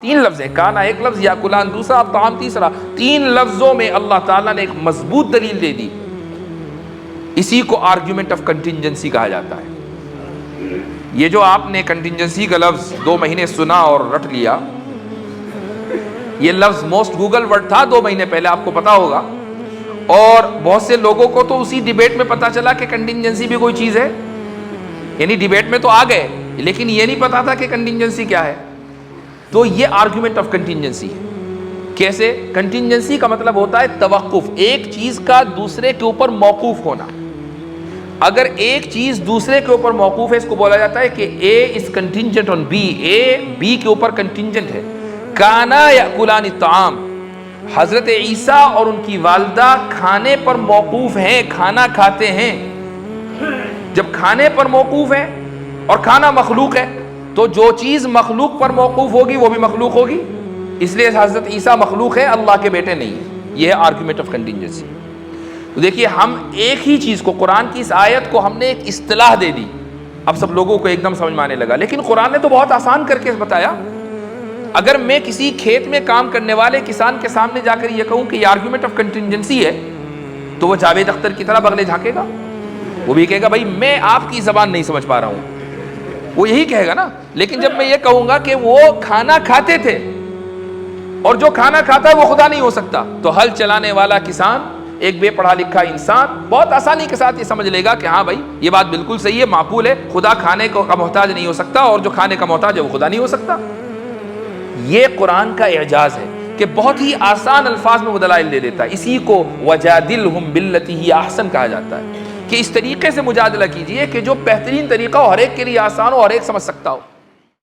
تین لفظ ہے، کانا ایک لفظ، یا کلان دوسرا، طعام تیسرا. تین لفظوں میں اللہ تعالیٰ نے ایک مضبوط دلیل دے دی. اسی کو آرگیومنٹ آف کنٹینجنسی کہا جاتا ہے. یہ جو آپ نے کنٹینجنسی کا لفظ 2 مہینے سنا اور رٹ لیا، یہ لفظ موسٹ گوگل ورڈ تھا 2 مہینے پہلے، آپ کو پتا ہوگا. اور بہت سے لوگوں کو تو اسی ڈیبیٹ میں پتا چلا کہ کنٹینجنسی بھی کوئی چیز ہے. یعنی ڈیبیٹ میں تو آ گئے لیکن یہ نہیں پتا تھا کہ کنٹینجنسی کیا ہے. تو یہ آرگیومنٹ آف کنٹینجنسی ہے. کیسے؟ کنٹینجنسی کا مطلب ہوتا ہے توقف، ایک چیز کا دوسرے کے اوپر موقوف ہونا. اگر ایک چیز دوسرے کے اوپر موقوف ہے، اس کو بولا جاتا ہے کہ A is contingent on B, A B کے اوپر کنٹینجنٹ ہے. کانا یاکلان الطعام، حضرت عیسیٰ اور ان کی والدہ کھانے پر موقوف ہیں، کھانا کھاتے ہیں. جب کھانے پر موقوف ہے اور کھانا مخلوق ہے تو جو چیز مخلوق پر موقوف ہوگی وہ بھی مخلوق ہوگی. اس لیے حضرت عیسیٰ مخلوق ہے، اللہ کے بیٹے نہیں ہے. یہ ہے آرگیومنٹ آف کنٹینجنسی. تو دیکھیے، ہم ایک ہی چیز کو، قرآن کی اس آیت کو ہم نے ایک اصطلاح دے دی. اب سب لوگوں کو ایک دم سمجھ میں آنے لگا، لیکن قرآن نے تو بہت آسان کر کے بتایا. اگر میں کسی کھیت میں کام کرنے والے کسان کے سامنے جا کر یہ کہوں کہ یہ آرگیومنٹ آف کنٹینجنسی ہے، تو وہ جاوید اختر کی طرح بغلے جھانکے گا. وہ بھی کہے گا بھائی میں آپ کی زبان نہیں سمجھ پا رہا ہوں، وہ یہی کہے گا نا. لیکن جب میں یہ کہوں گا کہ وہ کھانا کھاتے تھے اور جو کھانا کھاتا ہے وہ خدا نہیں ہو سکتا، تو ہل چلانے والا کسان، ایک بے پڑھا لکھا انسان بہت آسانی کے ساتھ یہ سمجھ لے گا کہ ہاں بھائی یہ بات بالکل صحیح ہے، معقول ہے، خدا کھانے کا محتاج نہیں ہو سکتا اور جو کھانے کا محتاج ہے وہ خدا نہیں ہو سکتا. یہ قرآن کا اعجاز ہے کہ بہت ہی آسان الفاظ میں وہ دلائل دے دیتا ہے. اسی کو وجادلہم باللتی ہی احسن کہا جاتا ہے کہ اس طریقے سے مجادلہ کیجئے کہ جو بہترین طریقہ ہو، ہر ایک کے لیے آسان ہو، ہر ایک سمجھ سکتا ہو.